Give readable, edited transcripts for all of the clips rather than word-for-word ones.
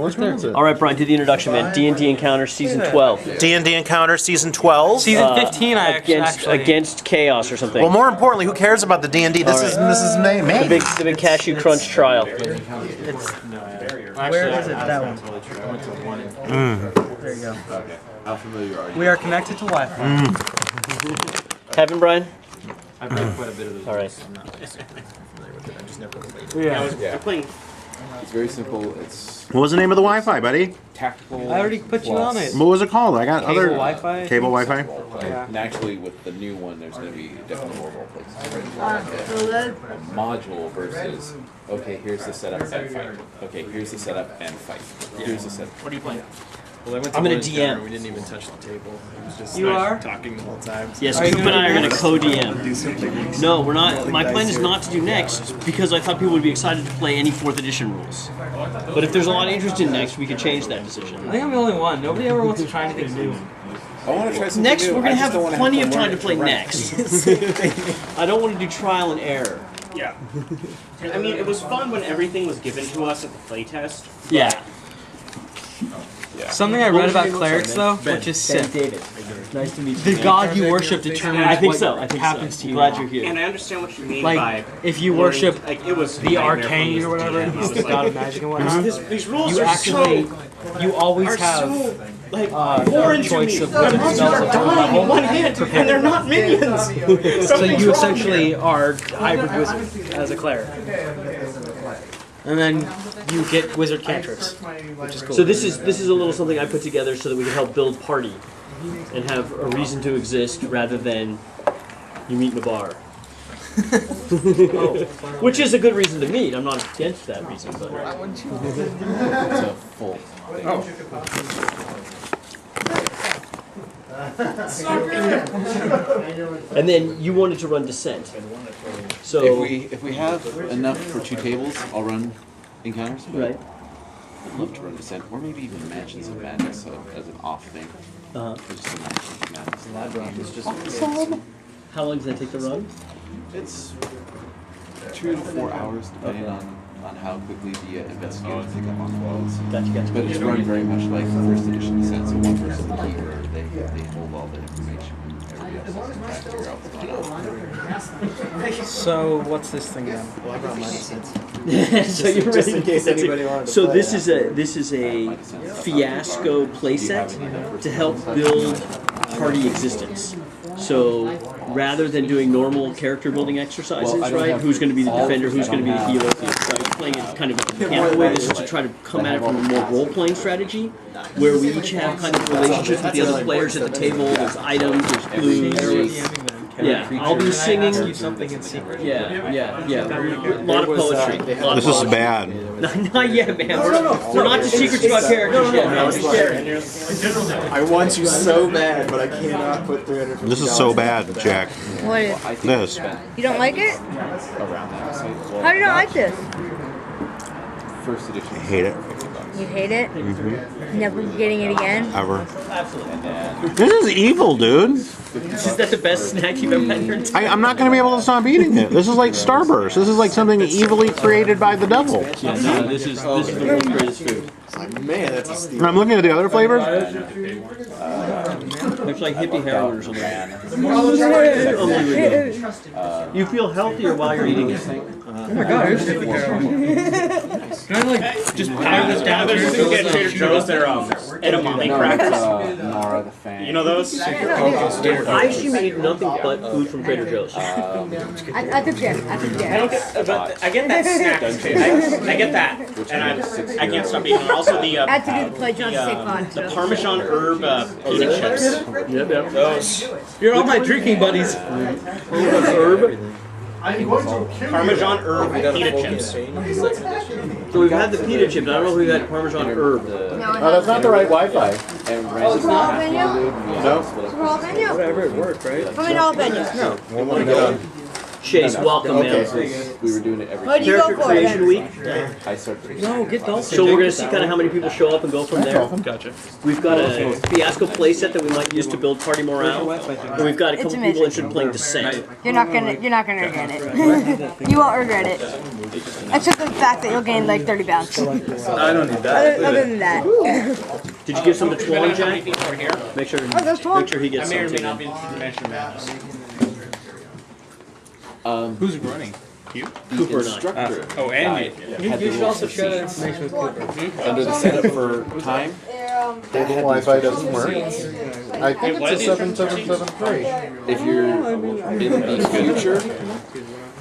Which one is it? All right, Brian, do the introduction, man. D&D Encounter Season 12. D&D Encounter Season 12. Season 15, I against Chaos or something. Well, more importantly, who cares about the D&D? This is me. The big Cashew Crunch trial. Where is it? That one. There you go. How familiar are you? We are connected to Wi-Fi. Kevin, Brian? I've read quite a bit of those. All right. I'm not familiar with it. I just never played it. Yeah. Playing. It's very simple. It's What was the name of the Wi-Fi, buddy? tactical. I already put you on it. What was it called? I got Cable other Wi-Fi? cable Wi-Fi. Yeah. And actually, with the new one, there's going to be definitely more role plays. So that A module versus, okay, here's the setup and fight. Okay, here's the setup and fight. Here's the setup. What are you playing? Well, I went to I'm gonna lunch DM. dinner, We didn't even touch the table. It was just You are? talking the whole time. Yes, Are you Coop and I are going to Do co-DM. something. No, we're not. My plan is not to do next because I thought people would be excited to play any 4th edition rules. But if there's a lot of interest in next, we could change that decision. I think I'm the only one. Nobody ever wants to try anything new. I want to try something Next, new. we're going I to just have don't wanna plenty have of to time to learn play it next. I don't want to do trial and error. Yeah. I mean, it was fun when everything was given to us at the playtest. Yeah. Something I read about clerics, though, which is sick. David. Nice to meet you. The god you worship determines I think what so. I think happens so. to you. Glad you're here. And I understand what you mean Like, by if you learning- worship like, it was the nightmare for me arcane as or a whatever, DM. I was the like, god of magic and whatnot, these rules you are actually, you always are have so like a foreign to choice me. of The what monsters spells are are dying in one hit, and they're not minions. So you essentially are hybrid wizard as a cleric. And then you get wizard cantrips, which is cool. So this is a little something I put together so that we can help build party and have a reason to exist rather than you meet in a bar. Which is a good reason to meet. I'm not against that reason, but It's a full thing. and then you wanted to run Descent. So If we have enough for 2 tables, I'll run encounters. but right. I'd love to run Descent, or maybe even Mansions of Madness as an off thing. Uh-huh. Just a Mansions of Madness. How long does that take to run? It's 2 to 4 hours, depending on how quickly the investigators pick up on the roles. Gotcha. But it's run very much like the first edition Descent, so one person's the keeper, they hold all the information, and everybody else has to try to figure out what's going on. So what's this thing then? Well, I brought mine since. So you're Just ready in case anybody wanted to So play this is a Fiasco Playset to help build party existence. So rather than doing normal character building exercises, Well, I don't right? have Who's going to be the all defender? of Who's going to be the them. healer? So I was playing it kind of a camp way. This is to try to come at it from a more role-playing strategy, where we each have kind of relationships with the other players at the table. There's items, there's clues. Yeah, I'll be singing. Something in secret. Yeah. A lot of poetry. This is bad. Not yet, man. We're not the secrets about characters yet, man. Just sharing. I want you so bad, but I cannot put 350. This is so bad, Jack. what is? I think This. You don't like it? around that. So, How do you not like this? first edition. I hate it. You hate it? Never getting it again? Ever. Absolutely. This is evil, dude. Is that the best snack you've ever had in your entire I'm not going to be able to stop eating it. This is like Starburst. This is like something evilly created by the devil. Yeah, no, this is the world's greatest food. It's like, man, that's a steal. And I'm looking at the other flavors. It's like hippie heroin or something. Unbelievable. You feel healthier while you're eating it. Oh my god, here's hippie heroin. Can I like just pound this down? There's things at Trader Joe's that are edamame crackers. Nara the Fan. You know those? I assume you eat nothing but food from Trader Joe's. I could get. I don't get, but I get that snack taste. I get that, and I can't stop eating it. Also the I had to do the play John to save fun. the Parmesan herb pita chips. Yep. Those You're all my drinking buddies. Herb. Parmesan herb pita chips. So we've had the pita chips. I don't know if we've had Parmesan herb. No, that's not the right Wi-Fi. And Oh, it's all venue? No. It's all venue? Whatever, it worked, right? How many all venues? No. We want to get on. Chase, welcome, man. We were doing it every What'd you go Character for Creation then? Week. I started. No, get Dolphin. So we're going to see kind of how many people show up and go from there. Gotcha. We've got a Fiasco Playset that we might use to build party morale. And we've got a couple It's people amazing. interested in playing Descent. You're not gonna regret it. You won't regret it. Except for the fact that you'll gain like 30 pounds. I don't need that. Other than that. Did you give some to Twan, Jack? Make sure, there's Twan. make sure he gets I may or may some not too. be mentioned that. Who's running? You? Cooper and I. Instructor. Oh, and you. Had You the should rules also for share that seats. information with Cooper. Under the setup for time, they had Wi-Fi these doesn't work. seats. I think it's a 7773. If you're in the future,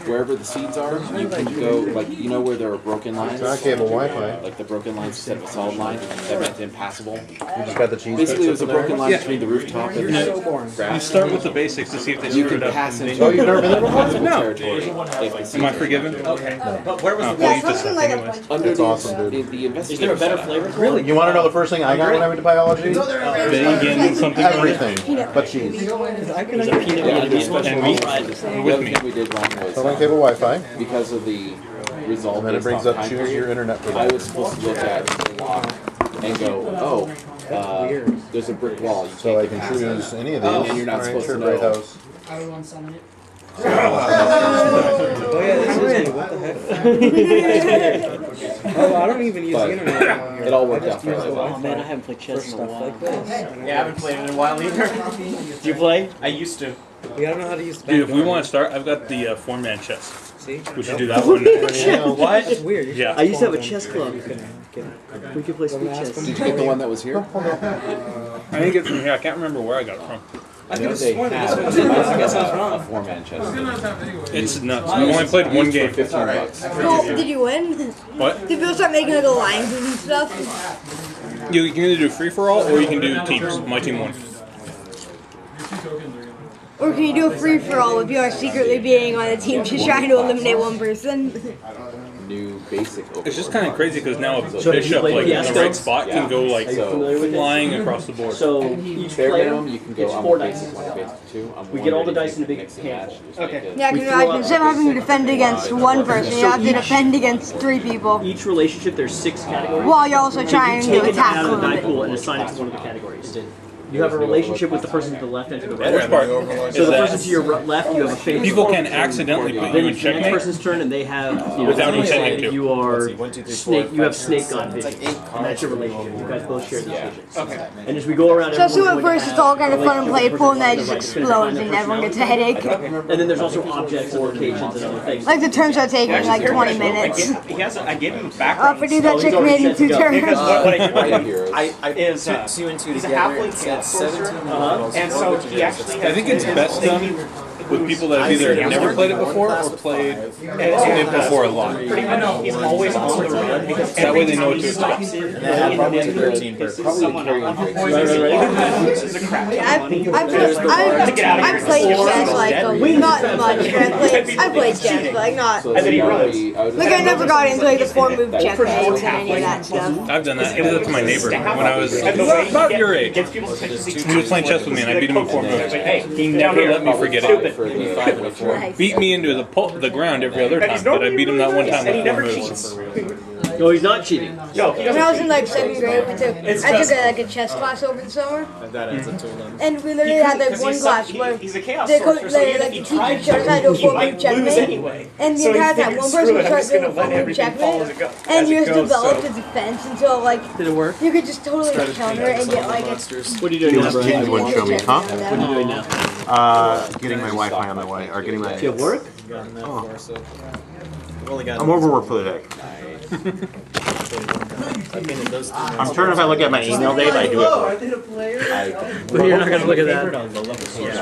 wherever the seeds are, you can go, like, you know where there are broken lines? It's not cable Wi-Fi. Like the broken lines instead of a solid line, that meant impassable. You just got the cheese. Basically, it was bits a up in broken there. line between the rooftop and the You grass. start with the basics to see if they You screwed can up. pass into Oh, you've never been there before? no. territory. If the Am seeds I are- forgiven? But where was Oh, the well, Yeah, you just something suck like anyways. Under That's awesome, dude. the Is there a investigator better setup. flavor? Really? You want to know the first thing I got when I went to biology? Vegan, something. Everything but cheese. Is that peanut Vietnamese special? And meat. Right. The With other me. thing we did wrong was So on cable Wi-Fi, because of the result and then it based brings off up time choose period, your internet I provider. was supposed to look at the block and go, oh, there's a brick wall. You So I can't can get past choose that. any of And these. you're not Alright, supposed sure, to Bright know. House. Oh yeah, this is me. What the heck? Oh, I don't even use But the internet around here. it all worked I just out fairly use the well. Wi-Fi Man, I haven't played for chess in a stuff while. like this. Yeah, I haven't played it in a while either. Do you play? I used to. You gotta know how to use the Dude, if we background. want to start, I've got the 4-man chess. See? We should do that one. What? That's weird. You should Yeah. I used to have a phone chess them. club. You can get it. We could play speed chess. Did you get the one that was here? I didn't get it from here. I can't remember where I got it from. I know they sworn that have this was- I guess I was a wrong. 4-man chess. It's nuts. We only played one Used for game. $15. Cool. Did you win? What? Did people start making like alliances and stuff? You can either do free for all or you can do teams. My team won. Or can you do a free for all if you are secretly being on a team just trying to eliminate one person? New basic overlord. It's just kind of crazy because now a So did you bishop play like in the Fiasco? right spot can go like Are you familiar with it? flying across the board. So each Bare player minimum, you can go gets on 4 basic dice. 1, basic 2. I'm We get all the wondering dice if in a you big can mix and handful. match, just make it- Yeah, because instead of having to defend against one person, you have to defend against 3 people. Each relationship, there's 6 categories. While you're also trying Take to it attack out of the die them. pool and assign it to one of the categories. You have a relationship with the person to the left and to the The worst part right. is So the person to that your left, you have a face. people can accidentally put you Then in it's the next checkmate. person's turn, and they have, you know, Without they intending say to. you are snake. You have snake god vision, and that's your relationship. You guys both share these visions. Okay. And as we go around, So everyone's at going to first it's have all kind of fun and a playful, and then it relationship just with the right explodes to and define everyone their gets a headache. personality. And then there's also objects and locations and other things. Like the turns are taking like 20 minutes. I gave him background. If I do that checkmate in 2 turns. Because what I do Right with here him is Two and two he's a together. halfling It's chaos 17 sorcerer, models. and so he actually has I think it's best done with people that have either never played it before or played it before a lot. pretty much he's always on the run because That way they know what to expect. Probably the carrying breaks. This is a crap. I've played chess like not much. I've played chess, but like not. So And then he that would runs. be- I would Like I never got into like the 4-move checkmates and any of that stuff. I've done that. I did that to my neighbor when I was about your age. Gets people's attention. He was playing chess with me and I beat him in 4 moves. He never let me forget it. for the 5 and a 4. Nice. Beat me into the ground every other time, but I beat him that one time And he with 4 never moves. cheats. No, he's not cheating. No, he When I doesn't. was in like 2nd grade, I took just- a chess class over the summer, That adds up to 11. and we literally had like one class where He's a chaos the coach, sorcerer, so even like if he the teacher tried showed us how to do a he 4-move might lose checkmate. anyway. And the So he entire time, figured, one screw person it, would I'm start just doing a gonna let 4-move everything fall as it checkmate, goes. and As you it just goes, developed so- a defense until like Did it work? you could just totally counter it and get like a Monsters. What are you doing now, Brian? James wouldn't show me, huh? What are you doing now? Getting my Wi-Fi on my way, or getting my. Do you have work? Gotten that far, so I've only got. I'm overworked for the day. I'm sure if I look at my email date, I do it. But you're not going to look at that.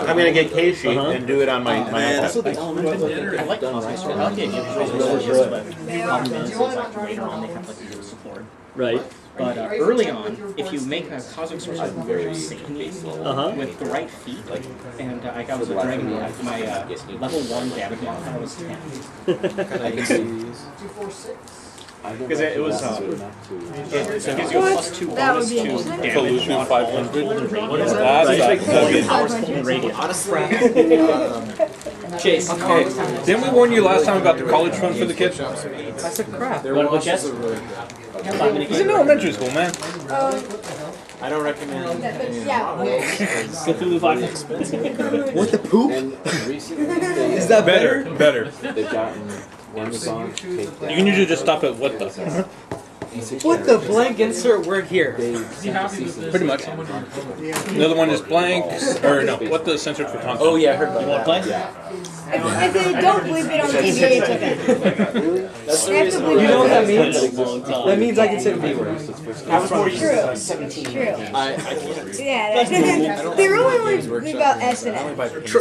I'm gonna get Casey and do it on my iPad. I like cosmic sword. I like the idea of later on they have like real support. Right. But early on, if you make a cosmic sorcerer very insane with the right feat, and I was a dragon, my level 1 damage modifier was 10. I can see. Because it was. It gives you a +2 That would bonus be to interesting. damage. Solution 500. What is That's that? Radiant. Honestly, Chase. Didn't we warn you last time about the college fund for the kids? I said crap. their Wanna go washes chess? are really good. 5 minute He's in game. elementary school, man. I don't recommend. Cthulhu 5. What the poop? Is that Better, better. They've gotten Amazon. You can usually just stop at what the. What the blank insert word here? Pretty much. The other one is blank, or no, what the censored for content. Oh yeah, I heard about You want to play? If they don't believe it on TV, it's okay. That's the They have to reason. believe You know what that Played means? it a long time. That means I can say B words. I was more used to True. 17. True. I can't. Yeah, they really only about S and M.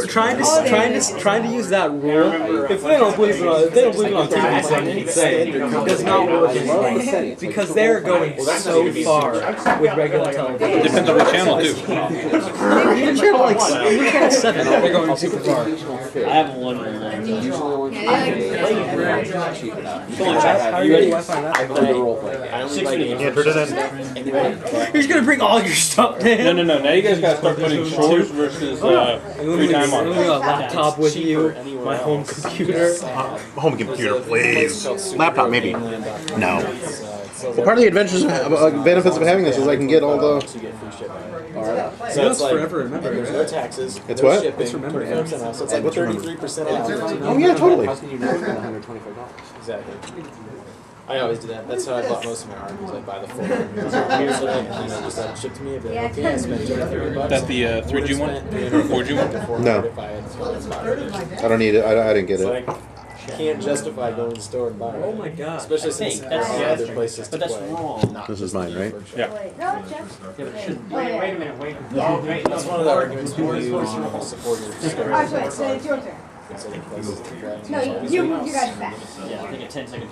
Trying to use that rule. If they don't believe it on TV, say it. Does not work anymore. Because they're going so far with regular television. Depends on what channel, too. Even channel like channel 7, they're going super far. I have one. How are you ready? I only like Yeah, turn it in. He's gonna bring all your stuff down. No. Now you guys gotta start putting chores versus free time on A it. laptop with you, my home computer. Home computer, please. Laptop, maybe. No. Well, part of the adventures, benefits of having this is I can get all the. So it's like forever, remember. there's no taxes. It's no what? Shipping, It's remember, 25% off. So it's like 33% off. Oh yeah, totally. Exactly. I always do that. That's how I bought most of my art. Was I buy the full. Here's what I just have it shipped to me. I'd be like, okay, I spent $230. That's the 3G one? Or 4G one? No. If I had bought it. I don't need it. I didn't get It's it. like, can't justify going to the store and buying it. Oh my god. Especially since That's- there are other places to But that's play. wrong. This is mine, right? Yeah. No, Jeff. Wait a minute, wait. That's one of the arguments people use to support your store. Actually, so it's your turn. Consider places to play. No, you guys back. Yeah, I think a 10 second.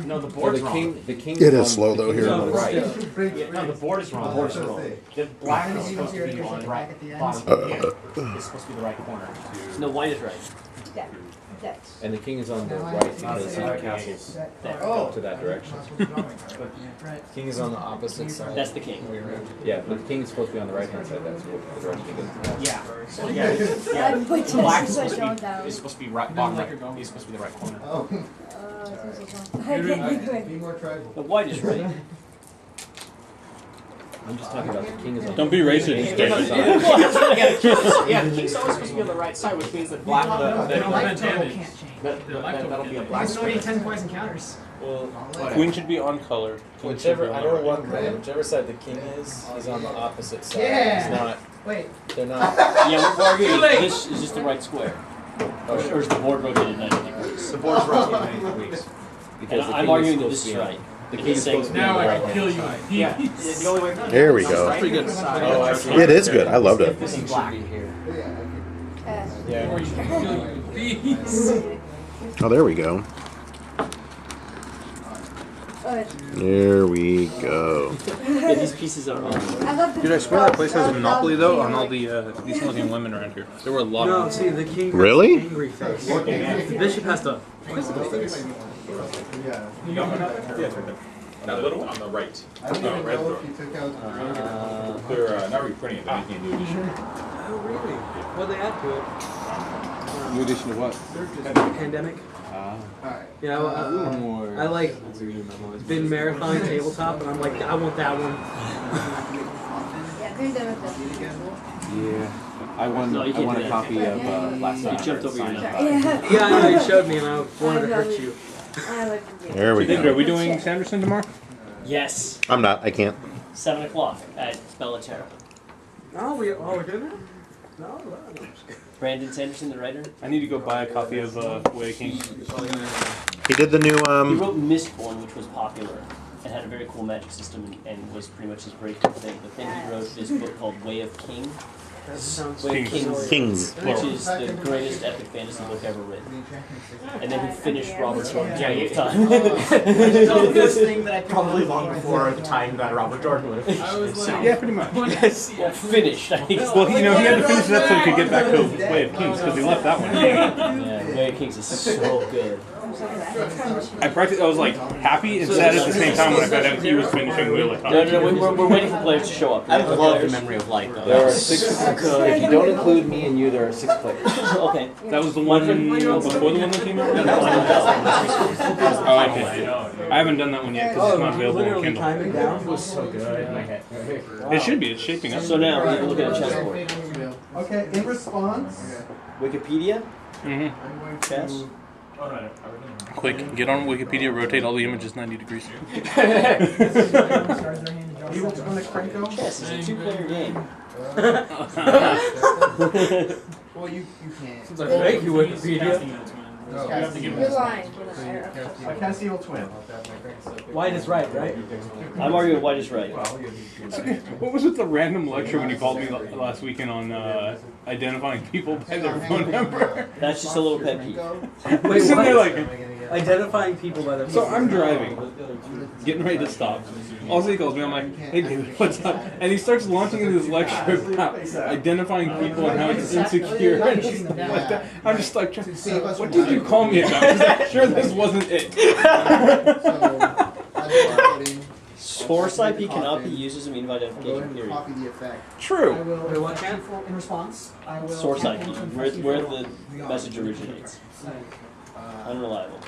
No, the board's wrong. The king It is slow though here. No, the board is wrong. The board's wrong. The black is supposed to be on the right bottom. It's supposed to be the right corner. No, white is right. That's. And the king is on the right because the castle's up to that direction. King is on the opposite side. That's the king. Yeah, but the king is supposed to be on the right hand side. That's what the direction he goes. Yeah. So yeah. I'm putting Black is this supposed to on be down. is supposed to be right bottom right. He's supposed to be the right corner. The white is right. I'm just talking about the king is on. Don't be racist, David. Yeah, the king's always supposed to be on the right side, which means that black that'll be a black square. 10 poison counters. Well, Queen should be on color. whichever, I know one thing, whichever side the king is on the opposite side. He's not, Wait. they're not. Yeah, we're arguing this is just the right square. Or is the board rotated 90 degrees? The board's rotating 90 degrees. And I'm arguing that this is right. The king is supposed to be on the right hand side. Yeah. The only way. There we go. Pretty good. Oh, I see. It is good. I loved it. This is black. Yeah. Oh, there we go. There we go. Yeah, these pieces are wrong. Dude, I swear that place has a monopoly though on all the decent looking women around here. There were a lot No, of them. see, the king has Really? an angry face. The bishop has to. That little one on the right. No, red throw. They're not reprinting it, they're making a new edition. Oh, really? What they add to it? New edition of what? Pandemic. Yeah, I like been marathon tabletop, and I'm like, I want that one. Yeah. I won. No, you I can't won do a that. copy of last You night. jumped over your nose. Yeah, I know you showed me, and I wanted to hurt you. There we David, go. are we doing Sanderson tomorrow? Yes. I'm not. I can't. 7 o'clock at Bellaterra. Oh, we're doing that? No. Brandon Sanderson, the writer. I need to go buy a copy of Way of Kings. He did the new He wrote Mistborn, which was popular and had a very cool magic system and was pretty much his breakthrough thing. But then he wrote this book called Way of King. That sounds Way of Kings, Kings. which is the greatest epic fantasy book ever written. And then he finished Robert Jordan's Game of Time. So this thing that I probably long before the time that Robert Jordan would have finished. So, Yeah, pretty much. Well, finished, I think. Well, you know, he had to finish it up so he could get back to Way of Kings because he left that one hanging. Yeah, Way of Kings is so good. I was like happy and sad at the same time when I found out he was finishing Wheel of Time. No, we're waiting for players to show up. I love the Memory of Light though. There are 6. If you don't include me and you, there are 6 players. Okay. That was the one before the one that came out? Oh, okay. I haven't done that one yet because it's not available on Kindle. Timing down was so good. It should be. It's shaping up. So now we look at a chessboard. Okay, in response. Wikipedia. Mm-hmm. Chess. Quick, get on Wikipedia, rotate all the images 90 degrees. Chess is a 2-player game. Well, you can't. Since I thank you, Wikipedia. You're lying. I can't see twin. White is right, right? I'm arguing white is right. What was with the random lecture when you called me last weekend on identifying people by their phone number? That's just a little pet peeve. Wait, Sitting there what? like, Identifying people by their so I'm driving, getting ready to stop. Also he calls me, I'm like, hey dude, what's up? And he starts launching into this lecture about identifying people and how it's insecure and stuff like that. I'm just like, what did you call me about? Because I'm sure this wasn't it. Source IP cannot be used as a means of identification, period. True. Wait, what can? In response, I will. Source IP, where the message originates. Unreliable.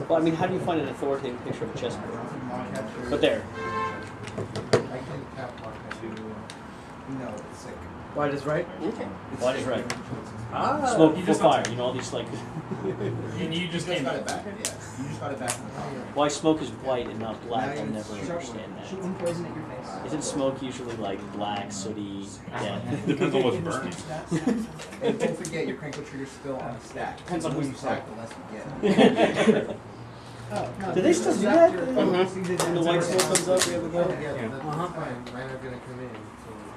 Well, I mean, how do you find an authoritative picture of a chessboard? But there. White is right? Okay. White is right. Ah. Smoke before fire, you know, all these like... You just got it back. Yeah, you just got it back from the top. Why smoke is white and not black, I'll never understand that. Isn't smoke usually like black, sooty, death? Depends on what's burning. And don't forget your crankle trigger's still on the stack. Depends on who you stack, the less you get. Do they still do that? When the white smoke comes up, we have a go?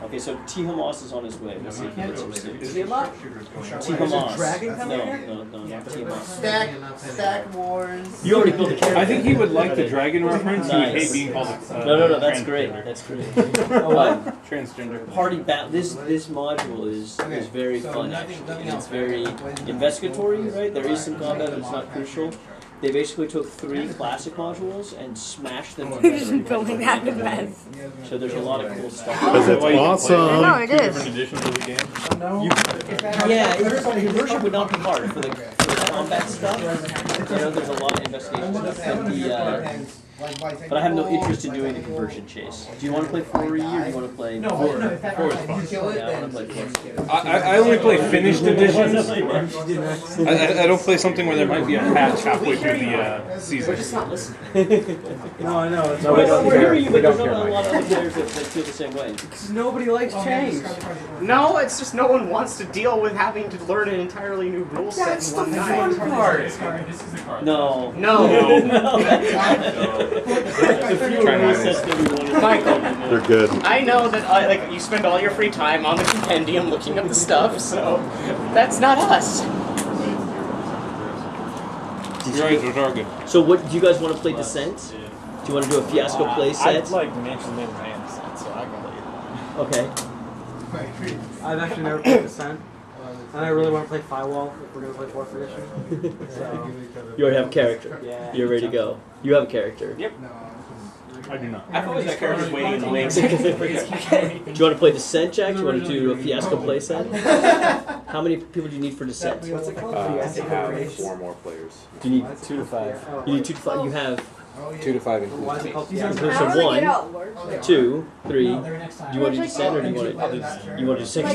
Okay, so T. Hamas is on his way. Let's see if he gets some sleep. Is he a lot? T. Is it Hamas. dragon coming here? No, not T. Hamas. Stack wars. You already built a character. I think he would like the dragon reference. He would hate being called No, that's great. That's great. What? Transgender. Party battle. This module is very fun actually, and it's very investigatory. Right? There is some combat, but it's not crucial. They basically took 3 classic modules and smashed them You're just together. building that in mess. So there's a lot of cool stuff. Because it's awesome. I know it is. Different editions of the game. Yeah, conversion would not be hard for the combat stuff. You know, there's a lot of investigation stuff, but I have no interest in doing the conversion chase. Do you want to play 4 or do you want to play? No, 4 is fun. yeah, I want to play 4. I only play finished editions. I don't play something where there might be a patch halfway through the season. No, I know. No, we don't care. But there's not a lot of other players that feel the same way. Nobody likes change. No, it's just no one wants to deal with having to learn an entirely new rule set in one night. No. No. Michael, They're good. I know that like you spend all your free time on the compendium looking up the stuff, so that's not us. Those are good. So what, do you guys want to play Descent? Do you want to do a Fiasco Playset? I'd like to mention them and so I can play it. Okay. I've actually never played Descent. And I really want to play Firewall if we're going to play 4th edition. So. You already have a character. Yeah. You're ready to go. You have a character. Yep. I do not. I've always got characters waiting in the wings. Do you want to play Descent, Jack? Do you want to do a Fiasco Playset? How many people do you need for Descent? What's it called? I have 4 more players. Do you need 2 to 5. You need 2 to 5. You have 2 to 5 Why is it called includes. Fiasco? so 1, 2, 3. Do you want to do Descent or do you want to? You want to do 6?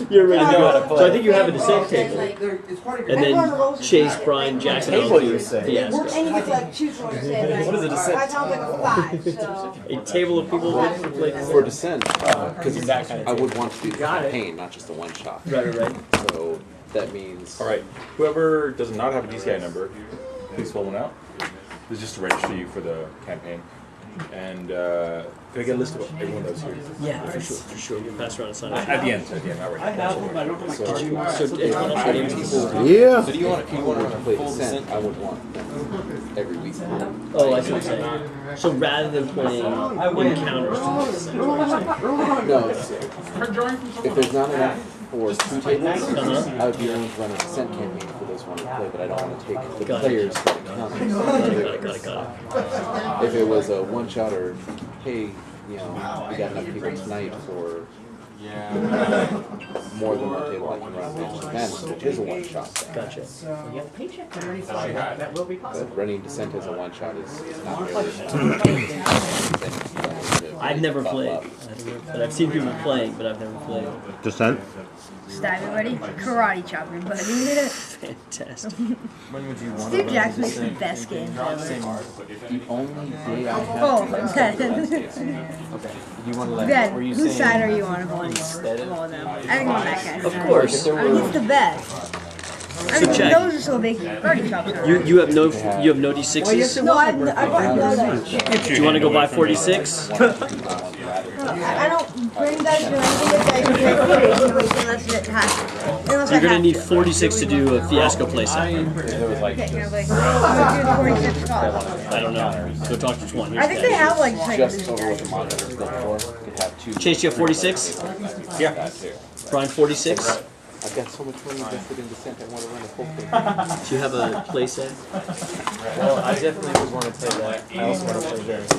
You're ready to go. So I think you have a Descent table, and then Chase, Brian, Jack, and I'll do Fiasco. And you get like choose one. What is it? I sound like a 5. So. A table of people ready to play For Descent, because I would want to do the campaign, not just a one-shot. Right. So that means... Alright, whoever does not have a DCI number, please fill one out. This is just to register you for the campaign. And can I get a list of what everyone knows here? Yeah, for sure. We'll pass around a sign. At the end, not right now. I have them, but I don't have my So, card. So anyone else ready to Yeah. So do you want to play Descent? I would want them every week. Oh, I see what you're saying. So rather than playing encounters, No, if there's not enough for 2 tables, I would be willing to run a descent campaign for those who want to play, but I don't want to take the players for the counter. If it was a one-shot or, hey, you know, we got enough people tonight for more than one table, I can run Advanced Advantage, which is a one-shot thing. Gotcha. But running Descent as a one-shot is not really... I've never played. But I've seen people playing, but I've never played. Descent? Stab everybody, karate chop everybody. Fantastic. When would you want Steve Jackson makes the best games ever. The only day I have... Oh, Ben. Okay. You want to let... Ben, were you whose saying side are you on of all instead of of... all of them? I think I'm on that guy's Of side. course. I mean, he's the best. I mean, check. those are so big. Karate chops are. You have no D6s. No, I bought no that. Do you want to go buy 46? I don't bring dice or anything if dice are unless it has. Unless You're gonna need 46 to do a Fiasco Playset. Okay, you're like, oh, 46 cost. I don't know. Go talk to Twan. I think they have like Just over what the monitor is built for. You could have 2... Chase, you have 46? Yeah. Brian, 46? I've got so much money invested in Descent, I want to run the whole thing. Do you have a playset? Well, I definitely would want to play that. I also want to play theirs.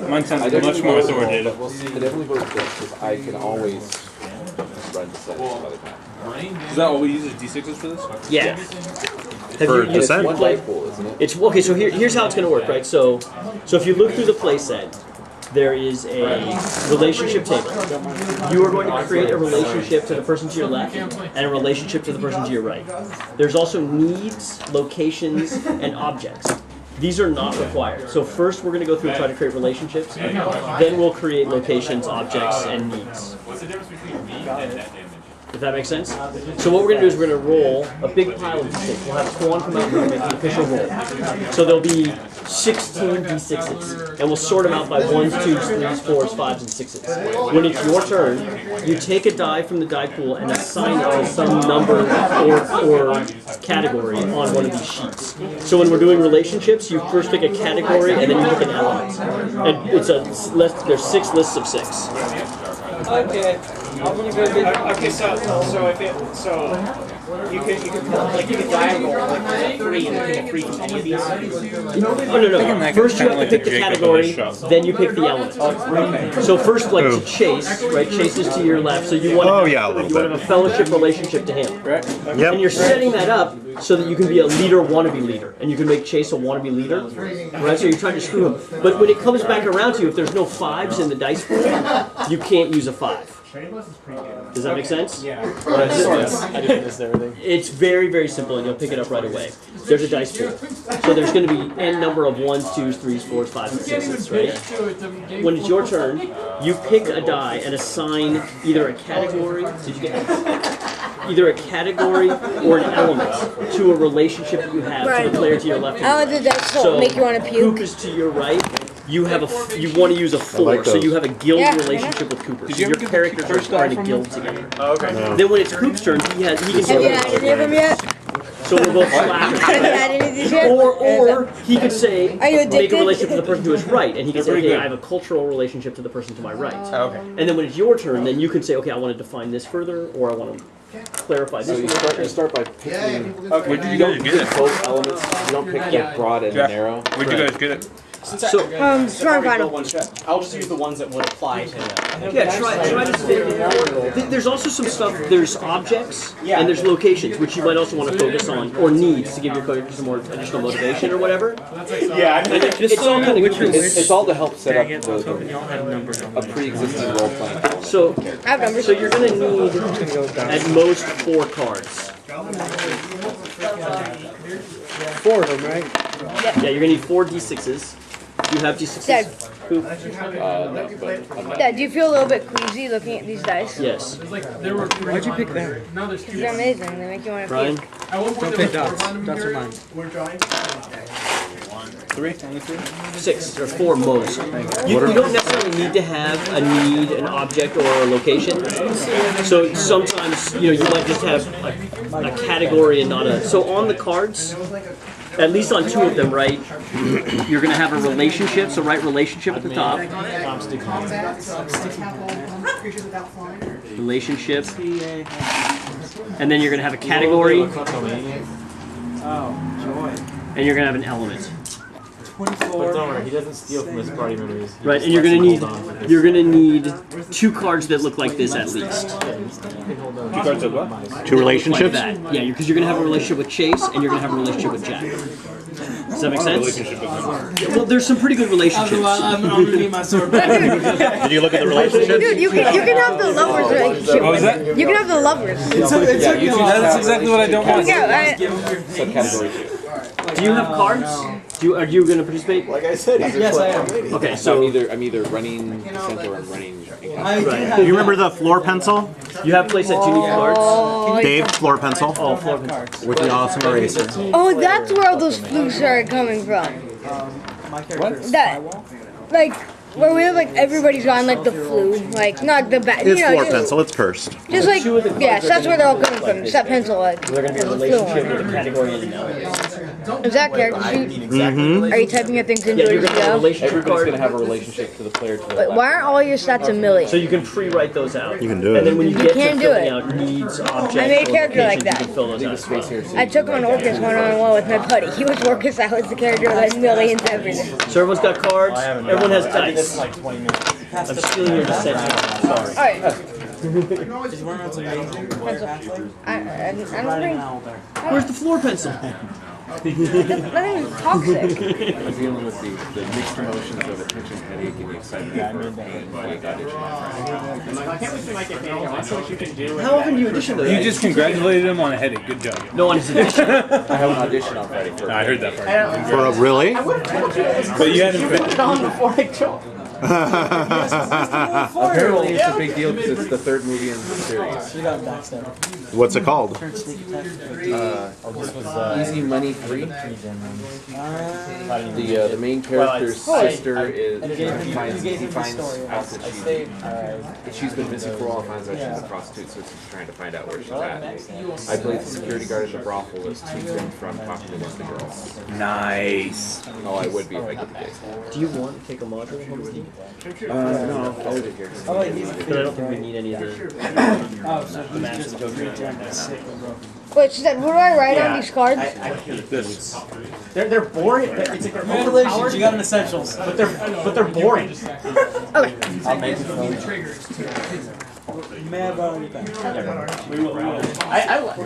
Mine sounds much more authoritative. We'll see. I definitely vote for this because I can always run Descent some other time. Is that all we use is D6s for this? Yeah. For Descent? One light pool, isn't it? It's okay. So here's how it's going to work, right? So if you look through the playset, there is a relationship table. You are going to create a relationship to the person to your left and a relationship to the person to your right. There's also needs, locations, and objects. These are not required. So first we're going to go through and try to create relationships. Then we'll create locations, objects, and needs. If that makes sense? So what we're going to do is we're going to roll a big pile of d6. We'll have Twan come out and make the official roll. So there'll be 16 d6s. And we'll sort them out by 1s, 2s, 3s, 4s, 5s, and 6s. When it's your turn, you take a die from the die pool and assign it to some number or category on one of these sheets. So when we're doing relationships, you first pick a category and then you pick an element. And there's 6 lists of 6. Okay. I'm gonna go get... Okay, so you could die roll like 3 and pick a 3 from any of these. No. First you have to pick the category, then you pick the element. So first, like to Chase, right? Chase is to your left, so you want to have a fellowship relationship to him, right? Yep. And you're setting that up so that you can be a leader, wannabe leader, and you can make Chase a wannabe leader, right? So you're trying to screw him. But when it comes back around to you, if there's no 5s in the dice pool, you can't use a 5. Does that make sense? Yeah. I just missed everything. It's very, very simple, and you'll pick it up right away. There's a dice pool. So there's going to be n number of 1s, 2s, 3s, 4s, 5s, and 6s, right? When it's your turn, you pick a die and assign either a category, either a category or an element to a relationship that you have to the player to your left. I want the dice to make you want to puke. Coop is to your right. You have you want to use a 4, so you have a guild relationship with Cooper. So your characters are trying to guild together. Oh, okay. No. Then when it's Coop's turn, he can. Have you had any of them yet? So we're both slapping. Have you had any of these yet? Or he could say, are you make a relationship to the person to his right, and he can say, hey, I have a cultural relationship to the person to my right. Okay. And then when it's your turn, then you can say, okay, I want to define this further, or I want to clarify this. So you start by picking. Okay. Where did you don't pick both elements. You don't pick the broad and the narrow. Where'd you guys get it? Strong final. I'll just use the ones that would apply to that. Yeah, try to fit in. There's also some stuff, there's objects, and there's locations, which you might also want to focus on, or needs, to give your character some more additional motivation or whatever. Yeah, it's all kind of it's all to help set up a pre-existing role-playing element. So you're going to need, at most, 4 cards. 4 of them, right? Yeah, you're going to need 4 d6s. Do you have d6s? Dad. No, but Dad, do you feel a little bit queasy looking at these dice? Yes. Why'd you pick that? They're amazing. They make you want to Brian? puke. Don't pick dots. Dots are mine. 3? Only 3? 6. There's 4 most. You don't necessarily need to have a need, an object, or a location. So sometimes, you might just have a category and not a... So on the cards, at least on 2 of them, right, you're going to have a relationship, so write relationship at the top. relationship, and then you're going to have a category, Oh, joy. and you're going to have an element. 24. But don't worry, he doesn't steal from his party members. He Right, just and you're lets gonna them need hold on for his- 2 cards that look like this at least. Two cards of what? Two relationships? Like that. Yeah, because you're gonna have a relationship with Chase and you're gonna have a relationship with Jack. Does that make sense? Relationship with him. Well, there's some pretty good relationships. I'm gonna need my sword back. Did you look at the relationship? Dude, you can have the lovers relationship. What was that? You can have the lovers. That's exactly what I don't want. Yeah, Subcategory 2. Do you have cards? Are you gonna participate? Like I said, he's Yes, I am. Okay, So so I'm either running center or I'm running encounter. I did Right. have Do you remember the floor pencil? you have playsets. Do you need cards? Dave, floor pencil? Oh, floor cards. With the awesome eraser. oh, that's where all those flukes started coming from. my character. That, like, where we have like everybody's gone like the flu, like not the bad. It's You know, floor just, pencil, it's cursed. just like yes, that's where they're all coming from. Just that pencil, like They're gonna be a the flu relationship one. with a category and an element. Is that character sheet? Mm-hmm. Are you typing your things into Yeah, it you're as gonna have a well? relationship Everybody's card. gonna have a relationship to the player to the Wait, left. why aren't all your stats a million? So you can pre-write those out. You can do And then it. when you You get can to do filling it. out needs, objects, I made a or character like locations, that. you can fill those Leave a out. space here. So I took on Orcus one-on-one with my buddy. He was Orcus, I was the character with like millions everything. So everyone's got cards. Everyone has dice. like 20 minutes. I'm stealing your descent. Sorry. Alright, Did you learn how to make I don't bring Where's the floor pencil? nothing toxic. I'm dealing with the mixed emotions of attention headache and the excitement for pain. Like audition. How often do you audition those? You just congratulated him on a headache. Good job. No on his audition. I have an audition on Friday for. I heard that part. For a really? But you hadn't been. Apparently it's a big deal because it's the third movie in the series. You got backstab. What's it called? Easy Money 3. The main character's sister is he finds out that she's been missing for a while, finds out she's a prostitute, so she's trying to find out where she's at. I believe the security guard at the brothel is too thin from talking to one of the girls. Nice. Oh, I would be if I get the gig. Do you want to take a module home with you? No, I'll leave it here. But I don't think we need any of the matches to go through. Wait, she said, what do I write on these cards? This. They're boring. It's like they're Congratulations, you got an essentials. but they're boring. Okay. I'll make it Mad about anything. We're gonna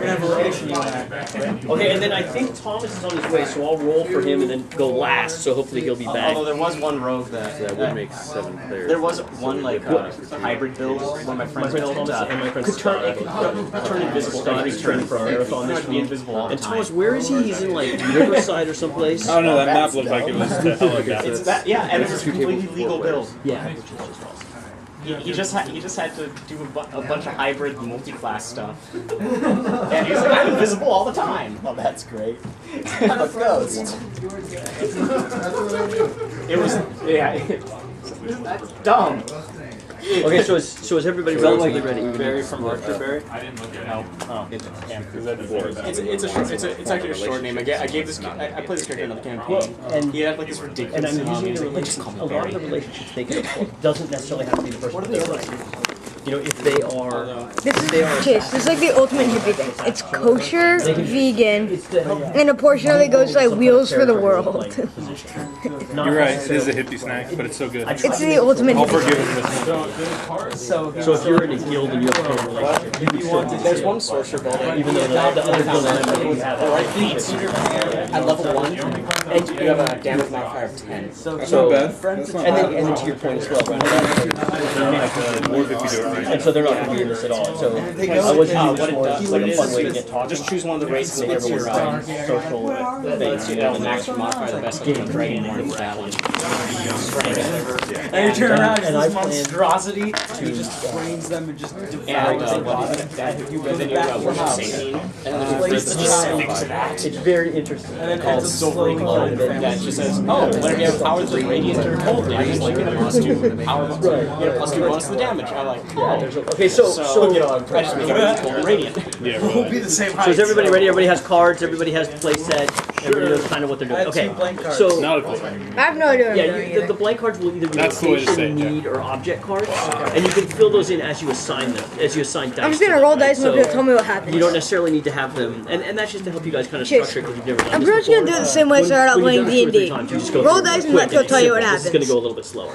have a relation you and Okay, and then I think Thomas is on his way, so I'll roll for him and then go last, so hopefully he'll be back. Although there was one rogue So that that would make 7 players. there was one like hybrid build. One of my friends built and my friend could turn invisible. Scott, he's training for a marathon this Be week. invisible all the And time. Thomas, where is he? He's in like Riverside or someplace. I don't know. That map looked like it was the hell like that. It's that, yeah, and it was a completely legal build. Yeah, which is just awesome. He just had to do a bunch of hybrid multi-class stuff. And he's like, I'm invisible all the time. Oh, that's great. Let's go. It was dumb. Okay, so is everybody relatively ready? Barry from Archer Barry. I didn't look at it. Oh. It's actually a short name. I gave this. I played this character in another campaign. And He had like this ridiculous. I'm using the He's like, a lot of the relationships they can doesn't necessarily have to be the person they're writing. You know, if they are This is Chase. This is like the ultimate hippie thing. It's kosher, vegan, and a portion of it goes to like Wheels for the World. You're right. It is a hippie snack, but it's so good. It's the ultimate I'll hippie. forgive him this one. So if you're in a guild and you have a relationship, you can still do There's one sorcerer building. even though the other guilds that you have At level 1, and you have a damage modifier of 10. That's not bad. That's not and bad. then to your point as well, More if you do it right. and so they're not going to be in this at all. So I was using this more as like a fun way to get talking. Just choose one of the races and Everyone's everyone's social things. You have the max modifier, the best game Dragonborn with that one. And you turn around, And and I this plan monstrosity, he just brains them and just And devours them. what is it? Then you have one Satan. And then there's the specifics to that. It's very interesting. And then Called it's a Silver slow Cloud that just says, oh, whenever you have powers of radiant or cold damage, like you get a +2 power, you get a +2 bonus to the damage. I'm like, Yeah, there's a, okay, so I just made it radiant. We'll be the same height. So is everybody ready? Everybody has cards. Everybody has play set. Everybody knows kind of what they're doing. I have Okay. two blank cards. So Not a clue. I have no idea what I'm yeah, doing the either. blank cards will either be That's the way to location, say it, need, or object cards, and you can fill those in as you assign them, as you assign dice. I'm just to gonna them, roll right? dice and So it'll tell me what happens. you don't necessarily need to have them, and that's just to help you guys kind of Cheers. structure it because you've never done I'm this pretty much gonna before. do it the same way I started out When playing you've done it 2 or 3 D&D. times, you just go Roll through it dice and quick it'll tell you what simple. This is going to happens. go a little bit slower.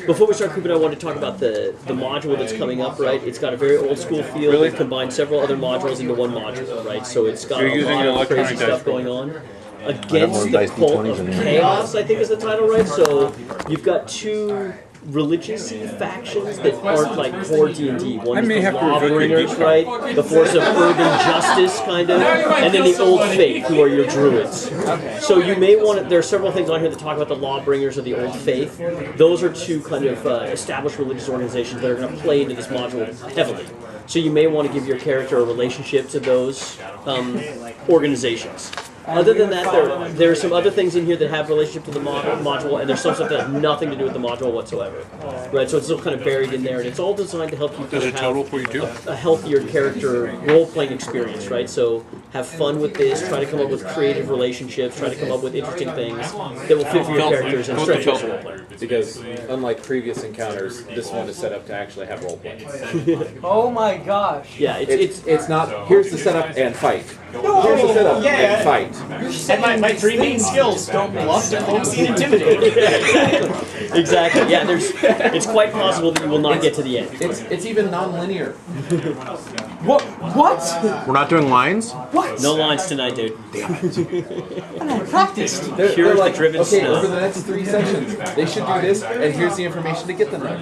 Before we start, Coopin, I want to talk about the module that's coming up, right? It's got a very old school feel. Really? It combines several other modules into one module, right? So it's got You're a using lot an of crazy electronic stuff dice going roll. on. Against the dice cult D20s of in there. chaos, I think is the title, right? So you've got 2 religious factions that aren't like core D&D. One I is may the have to revoke your Lawbringers, deep right? The force of urban justice, kind of, and then the Old Faith, who are your druids. So you may want to. There are several things on here that talk about the Lawbringers or the Old Faith. Those are 2 kind of established religious organizations that are going to play into this module heavily. So you may want to give your character a relationship to those organizations. Other than that, there are some other things in here that have relationship to the module, and there's some stuff that has nothing to do with the module whatsoever. Right, so it's still kind of buried in there, and it's all designed to help you kind Does of it total for you too? a healthier character role-playing experience, right? So have fun with this, try to come up with creative relationships, try to come up with interesting things that will fit for your characters and stretch you as a role player. Because unlike previous encounters, this one is set up to actually have role play. Oh my gosh. Yeah, It's not here's the setup and fight. Here's the setup and fight. And my 3 main skills: don't bluff, diplomacy, and intimidate. Exactly. Yeah, it's quite possible that you will not get to the end. It's even non-linear. What? We're not doing lines? No lines tonight, dude. I practiced. Here's the driven okay, snow. over the next 3 sections, they should do this, and here's the information to get them there.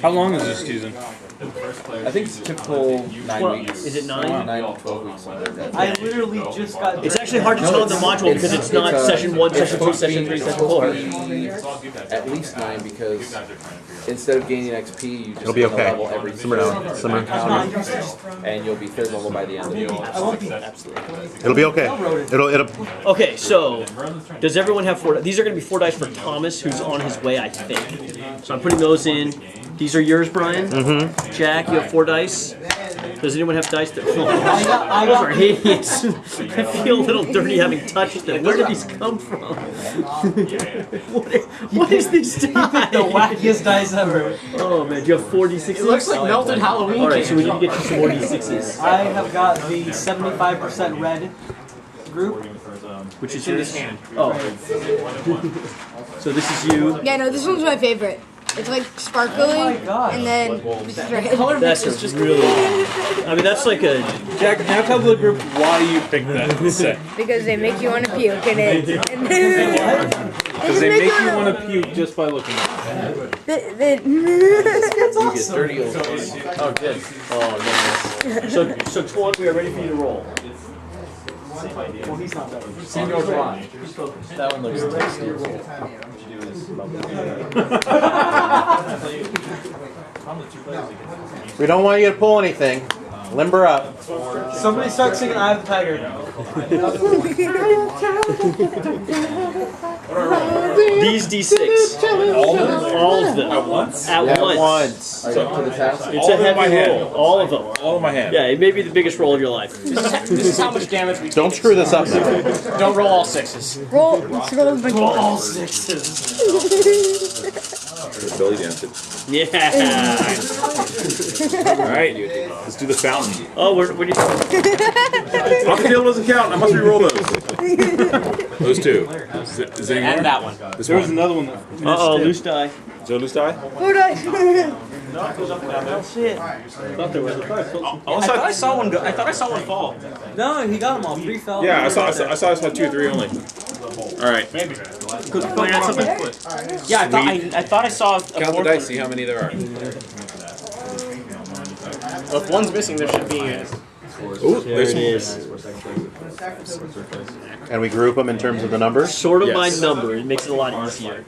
How long is this season? I think it's typical 9 weeks. Is it 9? 9 to 12 weeks. Something like that. I literally just got. It's actually hard to tell in the module because it's not session 1, session 2, session 3, session 4. At least 9 because instead of gaining XP, you just It'll be gain a okay. level every Simmer down. Simmer. and you'll be 3rd level by the end of the game. Absolutely. It'll be okay. It'll. Okay, so does everyone have 4? These are going to be 4 dice for Thomas, who's on his way, I think. So I'm putting those in. These are yours, Brian. Mm-hmm. Jack, you have 4 dice. Does anyone have dice that? I Those got are hideous. I feel a little dirty having touched them. Where did these come from? what is this die? the wackiest dice ever. Oh man, do you have 4 d6s? It looks like melted Halloween. Alright, so we need to get you some more d6s. I have got the 75% red group. Which is yours? Oh. So this is you. Yeah, no, this one's my favorite. It's like sparkly, and then this is red. That's just really. I mean, that's like a. Jack, now tell the group why you picked that set. Because they make you want to puke in it. And then, Because they make you want to puke just by looking at it. You get dirty old face. Oh, good. Oh, nice. So Twan, we are ready for you to roll. Well, he's not ready. Senior blind. That one looks tasty. We don't want you to pull anything. Limber up. Somebody start singing Eye of the Tiger. These d6. All of them. At once? At once. Are you up to the task? It's All a of them in my heavy hand. roll. All of them. All in my hand. Yeah, it may be the biggest roll of your life. This is how much damage we take. Don't screw this up now. Don't roll all 6s. roll, let's roll the Roll all 6s. Belly dancing. Yeah. Alright, let's do the fountain. Oh, what are you talking Cocktail doesn't count. I must re-roll those. Those 2. Is there any more? And that one. This There was one. another one that Uh-oh, loose die. Is there a loose die? Four dice. Shit. I thought there was. I thought I thought I saw one go. I thought I saw one fall. No, he got them all. 3 fell. Yeah, I saw 2 or 3 only. Alright. Maybe. Something. Yeah, I thought I saw a Count the fourth dice, see how many there are. Well, if one's missing, there should be. Ooh, There there's it some. is. And we group them in terms of the numbers? Sort of Yes. by number. It makes it a lot easier.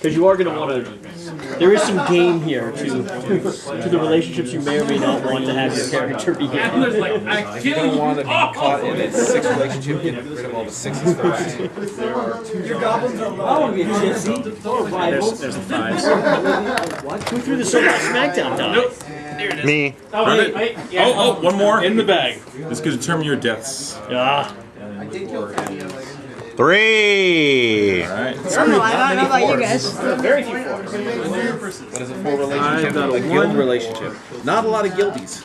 Because you are going to want to. There is some game here to the relationships you may or may not want to have your character be in. You don't want to be caught in a 6 relationship, get rid of all the 6s first. Your goblins are low. I want to be a gypsy. There's the 5s. Who threw the Solar Smackdown die? Nope. There it is. Me. Oh, Run wait, it. yeah. Oh, one more. In the bag. This could determine your deaths. Ah. 3. All right. I don't know. I don't know about you guys. Very few 4s. What is a 4 relationship? I've got a guild 1. relationship. Not a lot of guildies.